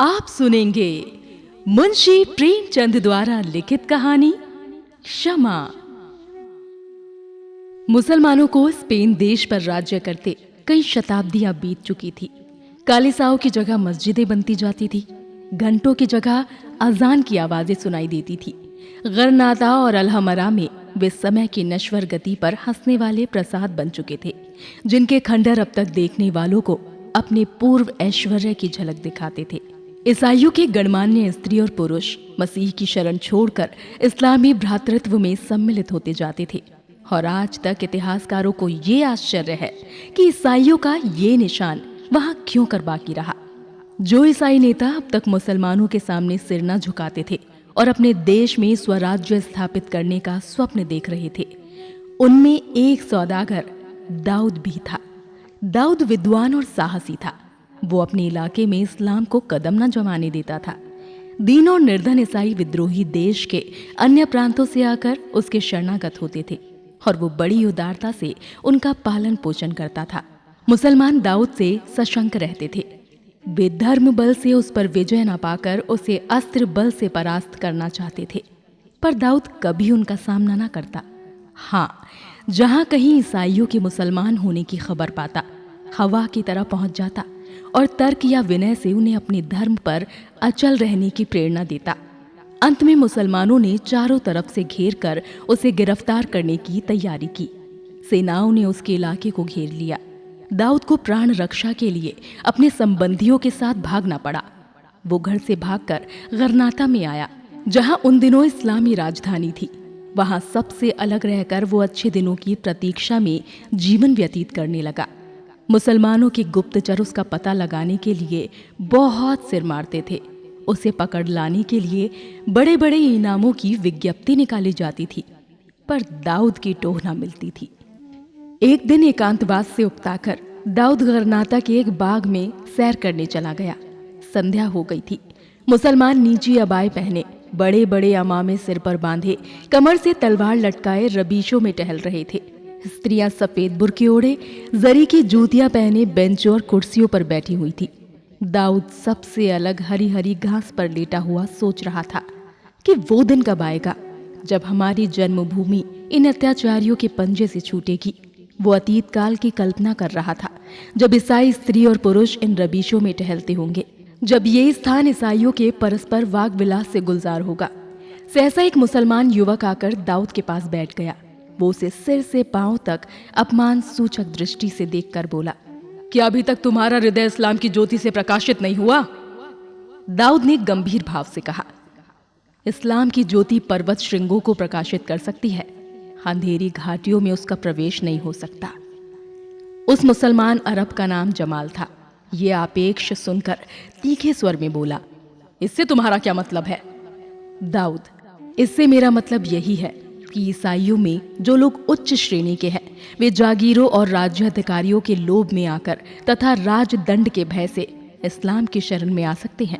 आप सुनेंगे मुंशी प्रेमचंद द्वारा लिखित कहानी क्षमा। मुसलमानों को स्पेन देश पर राज्य करते कई शताब्दियां बीत चुकी थी। कालिसाओं की जगह मस्जिदें बनती जाती थी। घंटों की जगह अजान की आवाजें सुनाई देती थी। गरनाता और अलहमरा में वे समय की नश्वर गति पर हंसने वाले प्रसाद बन चुके थे, जिनके खंडर अब तक देखने वालों को अपने पूर्व ऐश्वर्य की झलक दिखाते थे। ईसाइयों के गणमान्य स्त्री और पुरुष मसीह की शरण छोड़कर इस्लामी भ्रातृत्व में सम्मिलित होते जाते थे, और आज तक इतिहासकारों को ये आश्चर्य है कि ईसाइयों का ये निशान वहां क्यों कर बाकी रहा। जो ईसाई नेता अब तक मुसलमानों के सामने सिर न झुकाते थे और अपने देश में स्वराज्य स्थापित करने का स्वप्न देख रहे थे, उनमें एक सौदागर दाऊद भी था। दाऊद विद्वान और साहसी था। वो अपने इलाके में इस्लाम को कदम न जमाने देता था। दीन और निर्धन ईसाई विद्रोही देश के अन्य प्रांतों से आकर उसके शरणागत होते थे, और वो बड़ी उदारता से उनका पालन पोषण करता था। मुसलमान दाऊद से सशंक रहते थे। वे धर्म बल से उस पर विजय न पाकर उसे अस्त्र बल से परास्त करना चाहते थे, पर दाऊद कभी उनका सामना न करता। हाँ, जहां कहीं ईसाइयों के मुसलमान होने की खबर पाता, हवा की तरह पहुंच जाता और तर्क या विनय से उन्हें अपने धर्म पर अचल रहने की प्रेरणा देता। अंत में मुसलमानों ने चारों तरफ से घेर कर उसे गिरफ्तार करने की तैयारी की। सेनाओं ने उसके इलाके को घेर लिया। दाऊद को प्राण रक्षा के लिए अपने संबंधियों के साथ भागना पड़ा। वो घर से भागकर गरनाता में आया, जहां उन दिनों इस्लामी राजधानी थी। वहां सबसे अलग रहकर वो अच्छे दिनों की प्रतीक्षा में जीवन व्यतीत करने लगा। मुसलमानों के गुप्तचर उसका पता लगाने के लिए बहुत सिर मारते थे। उसे पकड़ लाने के लिए बड़े बड़े इनामों की विज्ञप्ति निकाली जाती थी, पर दाऊद की टोह न मिलती थी। एक दिन एकांतवास से उकताकर दाऊद गरनाता के एक बाग में सैर करने चला गया। संध्या हो गई थी। मुसलमान नीची अबाएं पहने, बड़े बड़े अमामे सिर पर बांधे, कमर से तलवार लटकाए रबीशों में टहल रहे थे। स्त्रियां सफेद बुर्के ओढ़े, जरी की जूतियां पहने बेंचों और कुर्सियों पर बैठी हुई थी। दाऊद सबसे अलग हरी हरी घास पर लेटा हुआ सोच रहा था कि वो दिन कब आएगा जब हमारी जन्मभूमि इन अत्याचारियों के पंजे से छूटेगी। वो अतीत काल की कल्पना कर रहा था, जब ईसाई स्त्री और पुरुष इन रबीशों में टहलते होंगे, जब ये स्थान ईसाइयों के परस्पर वाग विलास से गुलजार होगा। सहसा एक मुसलमान युवक आकर दाऊद के पास बैठ गया। वो उसे सिर से पांव तक अपमान सूचक दृष्टि से देखकर बोला, क्या अभी तक तुम्हारा हृदय इस्लाम की ज्योति से प्रकाशित नहीं हुआ? दाऊद ने गंभीर भाव से कहा, इस्लाम की ज्योति पर्वत श्रृंगों को प्रकाशित कर सकती है, अंधेरी घाटियों में उसका प्रवेश नहीं हो सकता। उस मुसलमान अरब का नाम जमाल था। ये आपेक्ष सुनकर तीखे स्वर में बोला, इससे तुम्हारा क्या मतलब है? दाऊद, इससे मेरा मतलब यही है कि ईसाइयों में जो लोग उच्च श्रेणी के हैं, वे जागीरों और राज्याधिकारियों के लोभ में आकर तथा राजदंड के भय से इस्लाम की शरण में आ सकते हैं,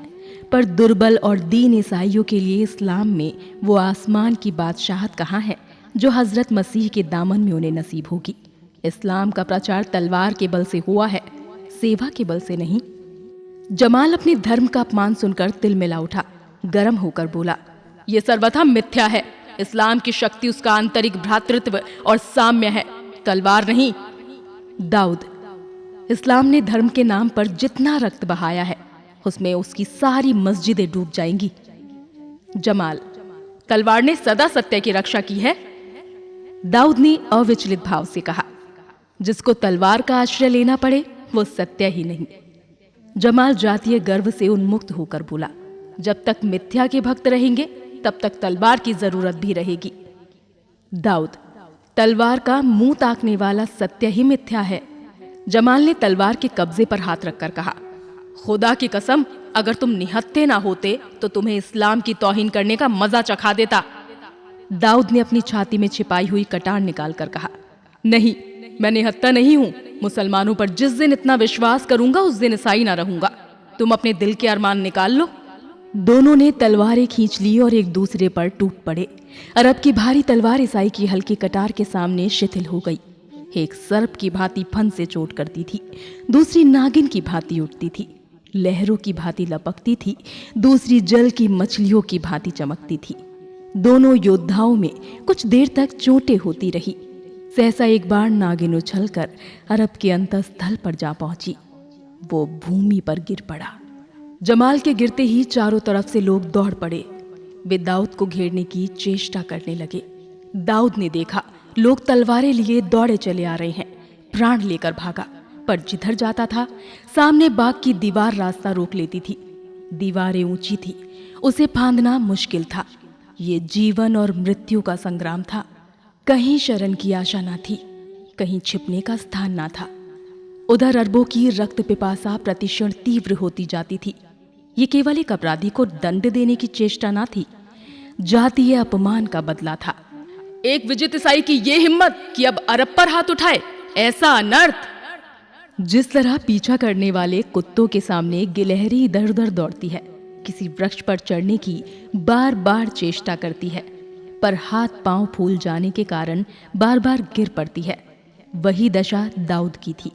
पर दुर्बल और दीन ईसाइयों के लिए इस्लाम में वो आसमान की बादशाहत कहाँ है जो हजरत मसीह के दामन में उन्हें नसीब होगी। इस्लाम का प्रचार तलवार के बल से हुआ है, सेवा के बल से नहीं। जमाल अपने धर्म का अपमान सुनकर तिलमिला उठा। गर्म होकर बोला, यह सर्वथा मिथ्या है। इस्लाम की शक्ति उसका आंतरिक भ्रातृत्व और साम्य है, तलवार नहीं। दाऊद, इस्लाम ने धर्म के नाम पर जितना रक्त बहाया है, उसमें उसकी सारी मस्जिदें डूब जाएंगी। जमाल, तलवार ने सदा सत्य की रक्षा की है। दाऊद ने अविचलित भाव से कहा, जिसको तलवार का आश्रय लेना पड़े वो सत्य ही नहीं। जमाल जातीय गर्व से उन्मुक्त होकर बोला, जब तक मिथ्या के भक्त रहेंगे तब तक तलवार की जरूरत भी रहेगी। दाऊद, तलवार का मुंह ताकने वाला सत्य ही मिथ्या है। जमाल ने तलवार के कब्जे पर हाथ रखकर कहा, खुदा की कसम, अगर तुम निहत्थे ना होते तो तुम्हें इस्लाम की तौहीन करने का मजा चखा देता। दाऊद ने अपनी छाती में छिपाई हुई कटार निकालकर कहा, नहीं, मैं निहत्था नहीं हूं। मुसलमानों पर जिस दिन इतना विश्वास करूंगा उस दिन ईसाई ना रहूंगा। तुम अपने दिल के अरमान निकाल लो। दोनों ने तलवारें खींच ली और एक दूसरे पर टूट पड़े। अरब की भारी तलवार ईसाई की हल्की कटार के सामने शिथिल हो गई। एक सर्प की भांति फन से चोट करती थी, दूसरी नागिन की भांति उठती थी। लहरों की भांति लपकती थी, दूसरी जल की मछलियों की भांति चमकती थी। दोनों योद्धाओं में कुछ देर तक चोटें होती रही। सहसा एक बार नागिन उछलकर अरब के अंतःस्थल पर जा पहुंची। वो भूमि पर गिर पड़ा। जमाल के गिरते ही चारों तरफ से लोग दौड़ पड़े। वे दाऊद को घेरने की चेष्टा करने लगे। दाऊद ने देखा लोग तलवारें लिए दौड़े चले आ रहे हैं। प्राण लेकर भागा, पर जिधर जाता था सामने बाग की दीवार रास्ता रोक लेती थी। दीवारें ऊंची थी, उसे फांदना मुश्किल था। ये जीवन और मृत्यु का संग्राम था। कहीं शरण की आशा ना थी, कहीं छिपने का स्थान ना था। उधर अरबों की रक्त पिपासा प्रतिक्षण तीव्र होती जाती थी। ये केवल एक अपराधी को दंड देने की चेष्टा ना थी, जातीय अपमान का बदला था। एक विजित ईसाई की ये हिम्मत कि अब अरब पर हाथ उठाए, ऐसा अनर्थ। जिस तरह पीछा करने वाले कुत्तों के सामने गिलहरी इधर उधर दौड़ती है, किसी वृक्ष पर चढ़ने की बार बार चेष्टा करती है, पर हाथ पांव फूल जाने के कारण बार बार गिर पड़ती है, वही दशा दाऊद की थी।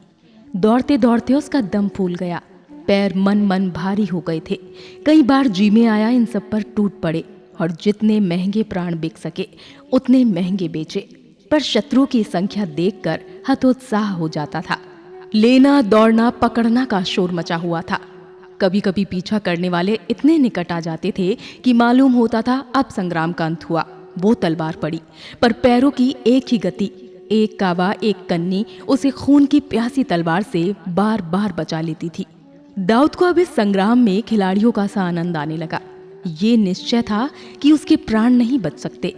दौड़ते दौड़ते उसका दम फूल गया, पैर मन भारी हो गए थे। कई बार जी में आया इन सब पर टूट पड़े और जितने महंगे प्राण बिक सके उतने महंगे बेचे, पर शत्रु की संख्या देखकर हतोत्साह हो जाता था। लेना दौड़ना पकड़ना का शोर मचा हुआ था। कभी कभी पीछा करने वाले इतने निकट आ जाते थे कि मालूम होता था अब संग्राम का अंत हुआ। वो तलवार पड़ी, पर पैरों की एक ही गति, एक कावा एक कन्नी उसे खून की प्यासी तलवार से बार बार बचा लेती थी। दाऊद को अब इस संग्राम में खिलाड़ियों का सा आनंद आने लगा। ये निश्चय था कि उसके प्राण नहीं बच सकते।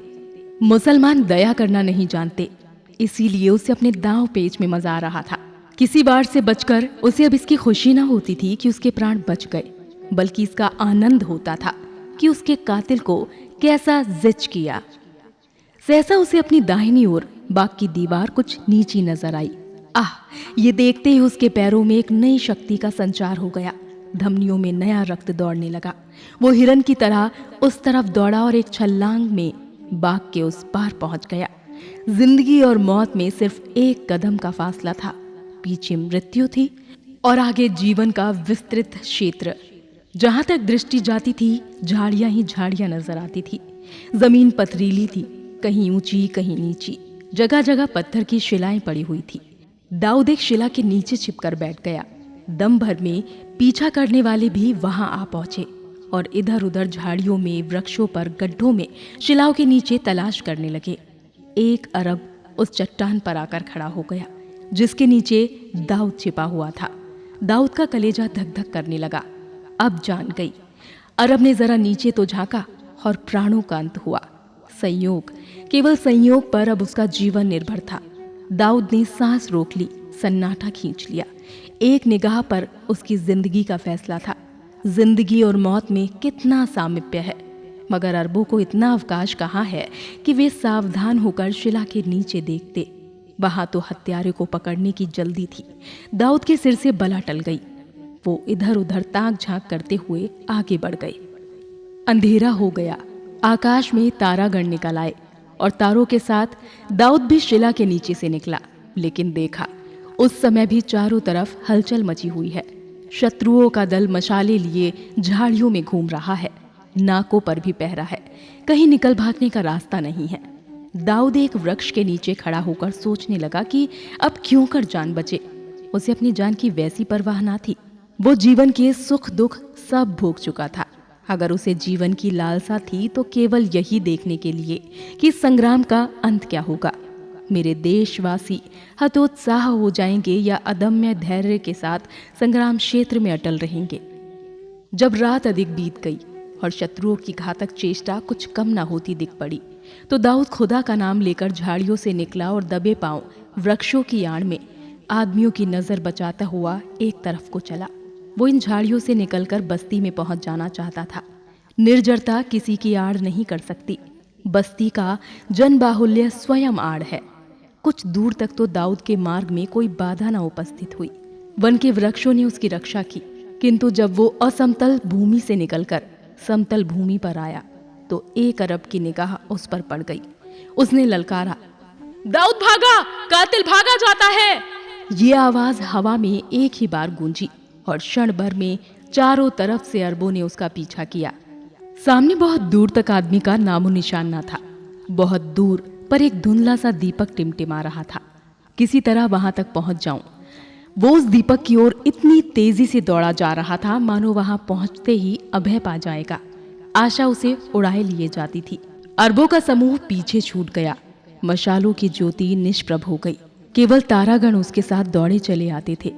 मुसलमान दया करना नहीं जानते, इसीलिए उसे अपने दांव पेच में मजा आ रहा था। किसी बार से बचकर उसे अब इसकी खुशी ना होती थी कि उसके प्राण बच गए, बल्कि इसका आनंद होता था कि उसके कातिल को कैसा जिच किया। सहसा उसे अपनी दाहिनी ओर बाग की दीवार कुछ नीची नजर आई। ये देखते ही उसके पैरों में एक नई शक्ति का संचार हो गया। धमनियों में नया रक्त दौड़ने लगा। वो हिरन की तरह उस तरफ दौड़ा और एक छलांग में बाग के उस पार पहुंच गया। जिंदगी और मौत में सिर्फ एक कदम का फासला था। पीछे मृत्यु थी और आगे जीवन का विस्तृत क्षेत्र। जहां तक दृष्टि जाती थी झाड़ियां ही झाड़ियां नजर आती थी। जमीन पथरीली थी, कहीं ऊंची कहीं नीची, जगह जगह पत्थर की शिलाएं पड़ी हुई थी। दाऊद एक शिला के नीचे छिपकर बैठ गया। दम भर में पीछा करने वाले भी वहां आ पहुंचे और इधर उधर झाड़ियों में, वृक्षों पर, गड्ढों में, शिलाओं के नीचे तलाश करने लगे। एक अरब उस चट्टान पर आकर खड़ा हो गया जिसके नीचे दाऊद छिपा हुआ था। दाऊद का कलेजा धक धक करने लगा। अब जान गई। अरब ने जरा नीचे तो झांका और प्राणों का अंत हुआ। संयोग, केवल संयोग पर अब उसका जीवन निर्भर था। दाऊद ने सांस रोक ली, सन्नाटा खींच लिया। एक निगाह पर उसकी जिंदगी का फैसला था। जिंदगी और मौत में कितना सामिप्य है, मगर अरबों को इतना अवकाश कहाँ है कि वे सावधान होकर शिला के नीचे देखते। वहां तो हत्यारे को पकड़ने की जल्दी थी। दाऊद के सिर से बला टल गई। वो इधर उधर ताक झांक करते हुए आगे बढ़ गए। अंधेरा हो गया। आकाश में तारागण निकल आए और तारों के साथ दाऊद भी शिला के नीचे से निकला। लेकिन देखा, उस समय भी चारों तरफ हलचल मची हुई है। शत्रुओं का दल मशाले लिए झाड़ियों में घूम रहा है, नाकों पर भी पहरा है। कहीं निकल भागने का रास्ता नहीं है। दाऊद एक वृक्ष के नीचे खड़ा होकर सोचने लगा कि अब क्यों कर जान बचे। उसे अपनी जान की वैसी परवाह ना थी। वो जीवन के सुख दुख सब भोग चुका था। अगर उसे जीवन की लालसा थी तो केवल यही देखने के लिए कि संग्राम का अंत क्या होगा। मेरे देशवासी हतोत्साह हो जाएंगे या अदम्य धैर्य के साथ संग्राम क्षेत्र में अटल रहेंगे। जब रात अधिक बीत गई और शत्रुओं की घातक चेष्टा कुछ कम न होती दिख पड़ी, तो दाऊद खुदा का नाम लेकर झाड़ियों से निकला और दबे पांव वृक्षों की आड़ में आदमियों की नजर बचाता हुआ एक तरफ को चला। वो इन झाड़ियों से निकलकर बस्ती में पहुंच जाना चाहता था। निर्जरता किसी की आड़ नहीं कर सकती। बस्ती का जनबाहुल्य स्वयं आड़ है। कुछ दूर तक तो दाऊद के मार्ग में कोई बाधा न उपस्थित हुई। वन के वृक्षों ने उसकी रक्षा की, किंतु जब वो असमतल भूमि से निकलकर समतल भूमि पर आया तो एक अरब की निगाह उस पर पड़ गई। उसने ललकारा, दाऊद भागा, कातिल भागा जाता है। ये आवाज हवा में एक ही बार गूंजी और क्षण भर में चारों तरफ से अरबों ने उसका पीछा किया। सामने बहुत दूर तक आदमी का नामो निशान न था। बहुत दूर पर एक धुंधला सा दीपक टिमटिमा रहा था। किसी तरह वहां तक पहुंच जाऊं। वो उस दीपक की ओर इतनी तेजी से दौड़ा जा रहा था मानो वहां पहुंचते ही अभय पा जाएगा। आशा उसे उड़ाए लिए जाती थी। अरबों का समूह पीछे छूट गया। मशालों की ज्योति निष्प्रभ हो गई। केवल तारागण उसके साथ दौड़े चले आते थे।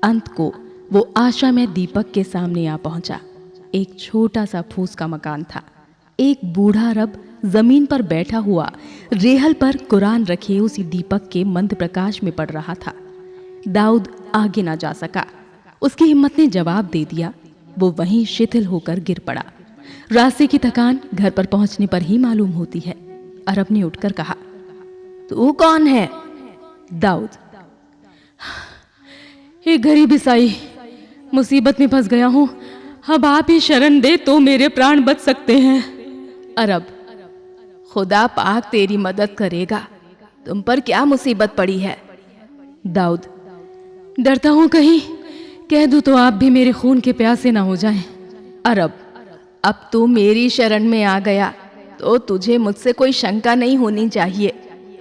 अंत को वो आशा में दीपक के सामने आ पहुंचा। एक छोटा सा फूस का मकान था। एक बूढ़ा अरब जमीन पर बैठा हुआ रेहल पर कुरान रखे उसी दीपक के मंद प्रकाश में पड़ रहा था। दाऊद आगे ना जा सका। उसकी हिम्मत ने जवाब दे दिया। वो वहीं शिथिल होकर गिर पड़ा। रास्ते की थकान घर पर पहुंचने पर ही मालूम होती है। अरब ने उठकर कहा, तू कौन है? दाऊद, एक गरीब ईसाई, मुसीबत में फंस गया हूं। अब आप ही शरण दे तो मेरे प्राण बच सकते हैं। अरब, खुदा पाक तेरी मदद करेगा। तुम पर क्या मुसीबत पड़ी है? दाऊद, डरता हूं कहीं कह दूं तो आप भी मेरे खून के प्यासे ना हो जाएं। अरब, अब तू मेरी शरण में आ गया तो तुझे मुझसे कोई शंका नहीं होनी चाहिए।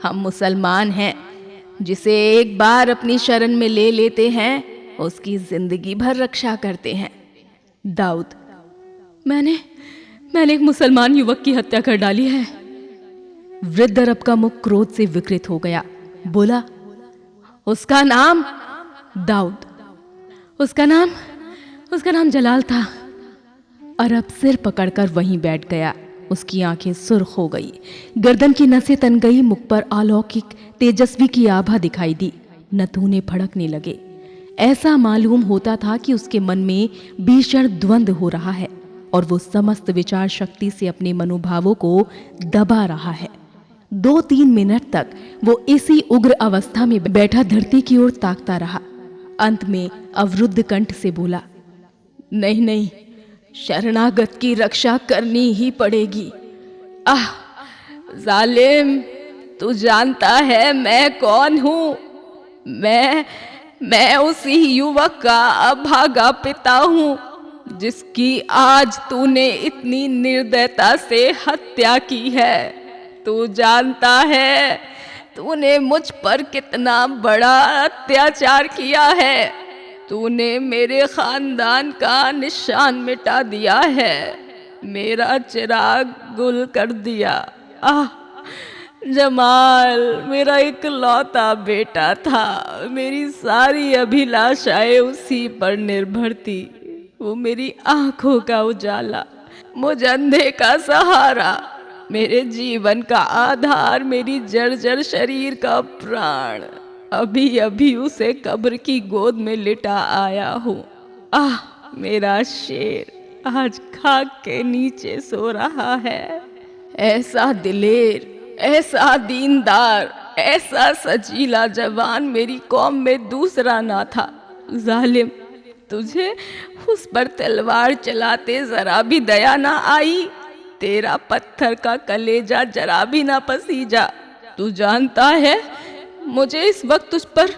हम मुसलमान हैं। जिसे एक बार अपनी शरण में ले लेते हैं उसकी जिंदगी भर रक्षा करते हैं। दाऊद, मैंने एक मुसलमान युवक की हत्या कर डाली है। वृद्ध अरब का मुख क्रोध से विकृत हो गया। बोला, उसका नाम? दाऊद, उसका नाम जलाल था। अरब सिर पकड़कर वहीं बैठ गया। उसकी आंखें सुर्ख हो गई। गर्दन की नसें तन गई। मुख पर अलौकिक तेजस्वी की आभा दिखाई दी। नथुने फड़कने लगे। ऐसा मालूम होता था कि उसके मन में भीषण द्वंद्व हो रहा है और वो समस्त विचार शक्ति से अपने मनोभावों को दबा रहा है। 2-3 मिनट तक वो इसी उग्र अवस्था में बैठा धरती की ओर ताकता रहा। अंत में अवरुद्ध कंठ से बोला, नहीं, शरणागत की रक्षा करनी ही पड़ेगी। आह जालिम, तू जानता है मैं कौन हूं? मैं उसी युवक का अभागा पिता हूं जिसकी आज तूने इतनी निर्दयता से हत्या की है। तू जानता है तूने मुझ पर कितना बड़ा अत्याचार किया है। तूने मेरे खानदान का निशान मिटा दिया है। मेरा चिराग गुल कर दिया। आह जमाल मेरा इकलौता बेटा था। मेरी सारी अभिलाषाएं उसी पर निर्भर थी। वो मेरी आंखों का उजाला, मुझ अंधे का सहारा, मेरे जीवन का आधार, मेरी जर्जर शरीर का प्राण। अभी उसे कब्र की गोद में लिटा आया हूँ। आह मेरा शेर आज खाक के नीचे सो रहा है। ऐसा दिलेर, ऐसा दीनदार, ऐसा सजीला जवान मेरी कौम में दूसरा ना था। जालिम, तुझे उस पर तलवार चलाते जरा भी दया ना आई। तेरा पत्थर का कलेजा जरा भी ना पसीजा। तू जानता है मुझे इस वक्त तुझ पर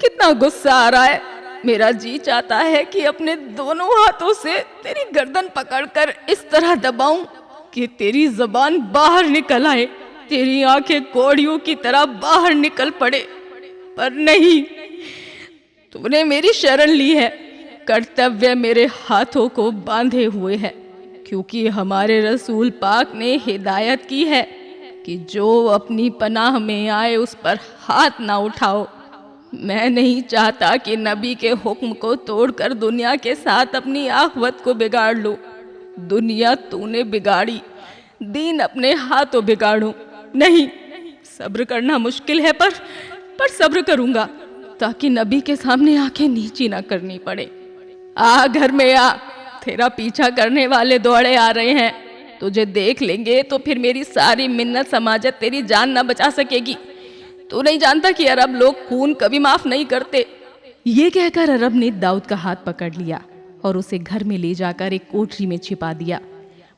कितना गुस्सा आ रहा है। मेरा जी चाहता है कि अपने दोनों हाथों से तेरी गर्दन पकड़कर इस तरह दबाऊं कि तेरी जबान बाहर निकल आए, तेरी आंखें कौड़ियों की तरह बाहर निकल पड़े। पर नहीं, तूने मेरी शरण ली है। कर्तव्य मेरे हाथों को बांधे हुए है, क्योंकि हमारे रसूल पाक ने हिदायत की है कि जो अपनी पनाह में आए उस पर हाथ ना उठाओ। मैं नहीं चाहता कि नबी के हुक्म को तोड़कर दुनिया के साथ अपनी आखिरत को बिगाड़ लूं। दुनिया तूने बिगाड़ी, दीन अपने हाथों बिगाड़ूं। नहीं, सब्र करना मुश्किल है, पर सब्र करूंगा ताकि नबी के सामने आंखें नीची ना करनी पड़े। आ घर में आ, तेरा पीछा करने वाले दौड़े आ रहे हैं। तुझे देख लेंगे तो फिर मेरी सारी मिन्नत समाजत तेरी जान ना बचा सकेगी। तू नहीं जानता कि अरब लोग खून कभी माफ नहीं करते। ये कहकर अरब ने दाऊद का हाथ पकड़ लिया और उसे घर में ले जाकर एक कोठरी में छिपा दिया।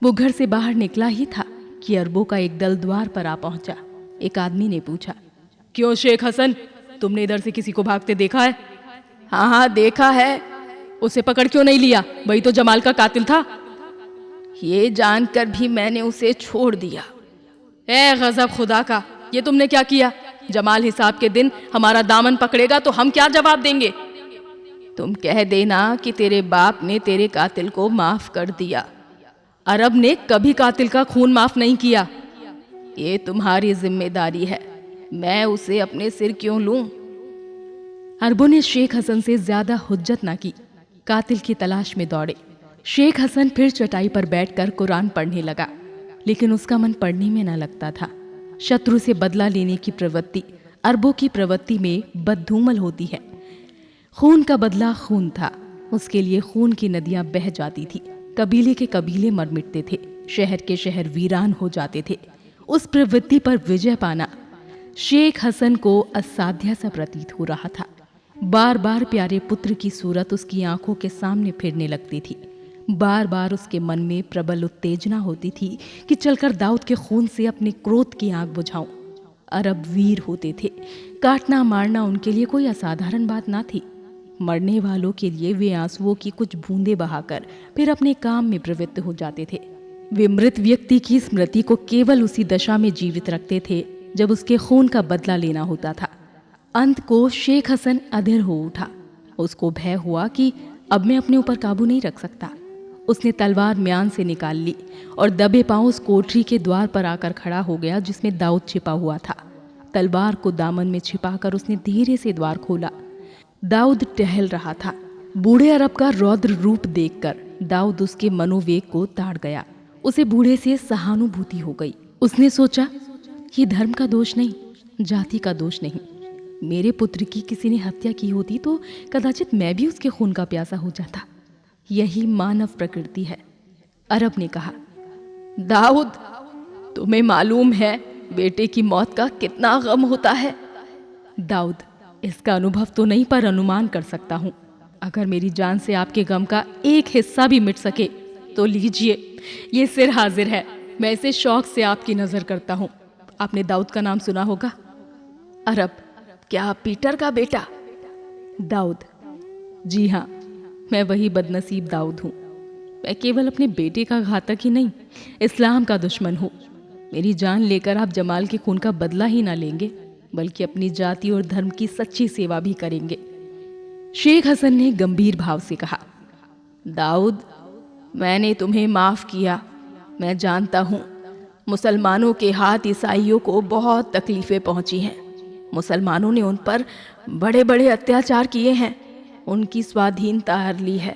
वो घर से बाहर निकला ही था कि अरबों का एक दल द्वार पर आ पहुंचा। एक आदमी ने पूछा, क्यों शेख हसन, तुमने इधर से किसी को भागते देखा है? हाँ देखा है। उसे पकड़ क्यों नहीं लिया? वही तो जमाल का कातिल था। ये जानकर भी मैंने उसे छोड़ दिया। ए गजब खुदा का, ये तुमने क्या किया? जमाल हिसाब के दिन हमारा दामन पकड़ेगा तो हम क्या जवाब देंगे? तुम कह देना कि तेरे बाप ने तेरे कातिल को माफ कर दिया। अरब ने कभी कातिल का खून माफ नहीं किया। ये तुम्हारी जिम्मेदारी है, मैं उसे अपने सिर क्यों लूं? अरबों ने शेख हसन से ज्यादा हुज्जत ना की, कातिल की तलाश में दौड़े। शेख हसन फिर चटाई पर बैठकर कुरान पढ़ने लगा, लेकिन उसका मन पढ़ने में न लगता था। शत्रु से बदला लेने की प्रवृत्ति अरबों की प्रवृत्ति में बदधूमल होती है। खून का बदला खून था, उसके लिए खून की नदियां बह जाती थी। कबीले के कबीले मर मिटते थे, शहर के शहर वीरान हो जाते थे। उस प्रवृत्ति पर विजय पाना शेख हसन को असाध्य सा प्रतीत हो रहा था। बार बार प्यारे पुत्र की सूरत उसकी आंखों के सामने फिरने लगती थी। बार बार उसके मन में प्रबल उत्तेजना होती थी कि चलकर दाऊद के खून से अपने क्रोध की आग बुझाऊं। अरब वीर होते थे, काटना मारना उनके लिए कोई असाधारण बात ना थी। मरने वालों के लिए वे आंसुओं की कुछ बूंदें बहाकर फिर अपने काम में प्रवृत्त हो जाते थे। वे मृत व्यक्ति की स्मृति को केवल उसी दशा में जीवित रखते थे जब उसके खून का बदला लेना होता था। अंत को शेख हसन अधीर हो उठा। उसको भय हुआ कि अब मैं अपने ऊपर काबू नहीं रख सकता। उसने तलवार म्यान से निकाल ली और दबे पांव उस कोठरी के द्वार पर आकर खड़ा हो गया जिसमें दाऊद छिपा हुआ था। तलवार को दामन में छिपाकर उसने धीरे से द्वार खोला। दाऊद टहल रहा था। बूढ़े अरब का रौद्र रूप देखकर दाऊद उसके मनोवेग को ताड़ गया। उसे बूढ़े से सहानुभूति हो गई। उसने सोचा, ये धर्म का दोष नहीं, जाति का दोष नहीं। मेरे पुत्र की किसी ने हत्या की होती तो कदाचित मैं भी उसके खून का प्यासा हो जाता। यही मानव प्रकृति है। अरब ने कहा, दाऊद, तुम्हें मालूम है बेटे की मौत का कितना गम होता है? दाऊद, इसका अनुभव तो नहीं पर अनुमान कर सकता हूं। अगर मेरी जान से आपके गम का एक हिस्सा भी मिट सके तो लीजिए, ये सिर हाजिर है। मैं इसे शौक से आपकी नजर करता हूं। आपने दाऊद का नाम सुना होगा? अरब, क्या पीटर का बेटा? दाऊद, जी हाँ, मैं वही बदनसीब दाऊद हूँ। मैं केवल अपने बेटे का घातक ही नहीं, इस्लाम का दुश्मन हूँ। मेरी जान लेकर आप जमाल के खून का बदला ही ना लेंगे, बल्कि अपनी जाति और धर्म की सच्ची सेवा भी करेंगे। शेख हसन ने गंभीर भाव से कहा, दाऊद, मैंने तुम्हें माफ किया। मैं जानता हूँ मुसलमानों के हाथ ईसाइयों को बहुत तकलीफें पहुंची हैं। मुसलमानों ने उन पर बड़े बड़े अत्याचार किए हैं, उनकी स्वाधीनता हर ली है,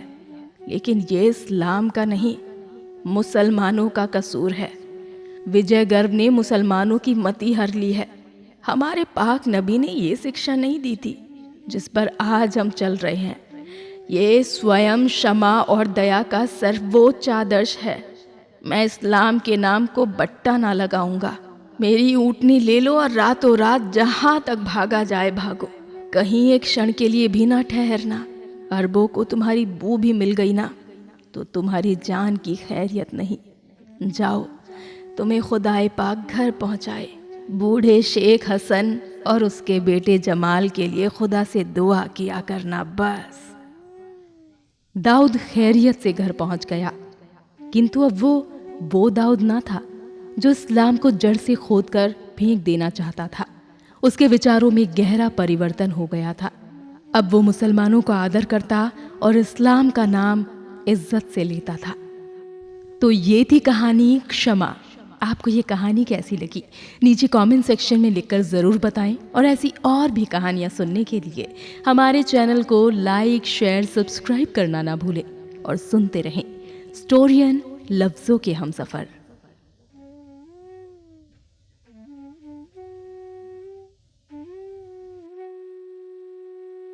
लेकिन ये इस्लाम का नहीं, मुसलमानों का कसूर है। विजय गर्व ने मुसलमानों की मति हर ली है। हमारे पाक नबी ने ये शिक्षा नहीं दी थी जिस पर आज हम चल रहे हैं। ये स्वयं क्षमा और दया का सर्वोच्च आदर्श है। मैं इस्लाम के नाम को बट्टा ना लगाऊंगा। मेरी ऊँटनी ले लो और रातों रात जहां तक भागा जाए भागो, कहीं एक क्षण के लिए भी ना ठहरना। अरबों को तुम्हारी बू भी मिल गई ना तो तुम्हारी जान की खैरियत नहीं। जाओ, तुम्हें खुदाए पाक घर पहुंचाए। बूढ़े शेख हसन और उसके बेटे जमाल के लिए खुदा से दुआ किया करना बस। दाऊद खैरियत से घर पहुंच गया, किंतु अब वो दाऊद ना था जो इस्लाम को जड़ से खोदकर फेंक देना चाहता था। उसके विचारों में गहरा परिवर्तन हो गया था। अब वो मुसलमानों का आदर करता और इस्लाम का नाम इज्जत से लेता था। तो ये थी कहानी क्षमा। आपको ये कहानी कैसी लगी नीचे कमेंट सेक्शन में लिखकर ज़रूर बताएं, और ऐसी और भी कहानियाँ सुनने के लिए हमारे चैनल को लाइक, शेयर, सब्सक्राइब करना ना भूलें और सुनते रहें स्टोरियन लफ्ज़ों के हमसफ़र।